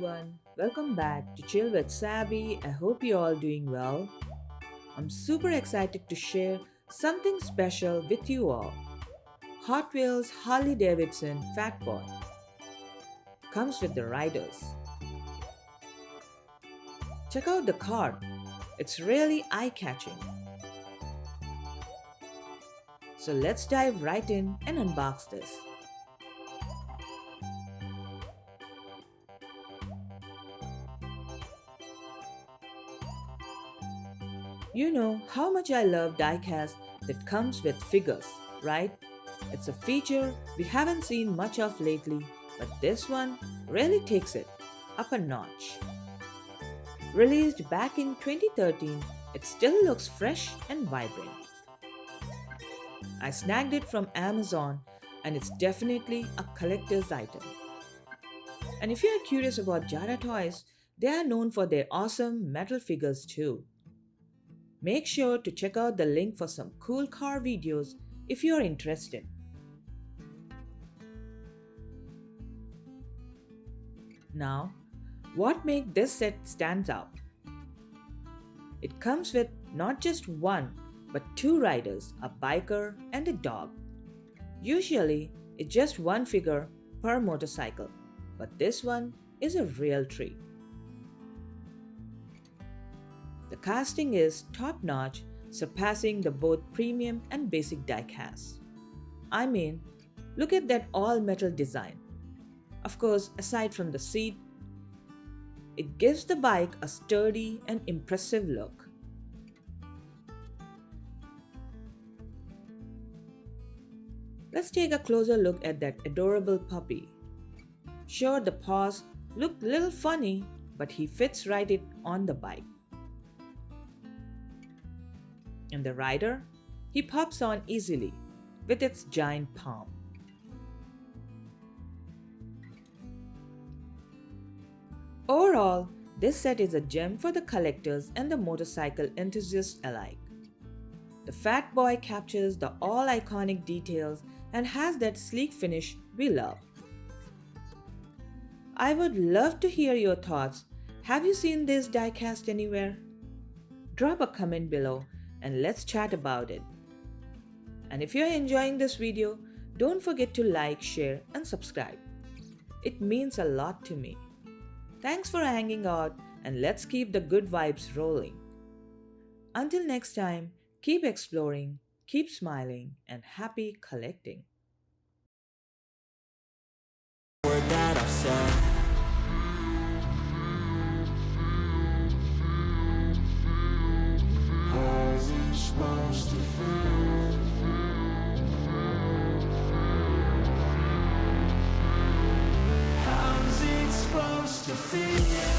everyone, welcome back to Chill with Sabi. I hope you're all doing well. I'm super excited to share something special with you all. Hot Wheels Harley Davidson Fat Boy comes with the riders. Check out the card, it's really eye catching. So let's dive right in and unbox this. You know how much I love diecast that comes with figures, right? It's a feature we haven't seen much of lately, but this one really takes it up a notch. Released back in 2013, it still looks fresh and vibrant. I snagged it from Amazon and it's definitely a collector's item. And if you're curious about Jada toys, they are known for their awesome metal figures too. Make sure to check out the link for some cool car videos if you're interested. Now, what makes this set stand out? It comes with not just one, but two riders, a biker and a dog. Usually, it's just one figure per motorcycle, but this one is a real treat. The casting is top-notch, surpassing the both premium and basic diecast. I mean, look at that all-metal design. Of course, aside from the seat, it gives the bike a sturdy and impressive look. Let's take a closer look at that adorable puppy. Sure, the paws look a little funny, but he fits right on the bike. And the rider, he pops on easily with its giant palm. Overall, this set is a gem for the collectors and the motorcycle enthusiasts alike. The Fat Boy captures the all iconic details and has that sleek finish we love. I would love to hear your thoughts. Have you seen this diecast anywhere? Drop a comment below and let's chat about it. And if you're enjoying this video, don't forget to like, share, and subscribe. It means a lot to me. Thanks for hanging out, and let's keep the good vibes rolling. Until next time, keep exploring, keep smiling, and happy collecting. Word that I've said. How's it supposed to feel? How's it supposed to feel?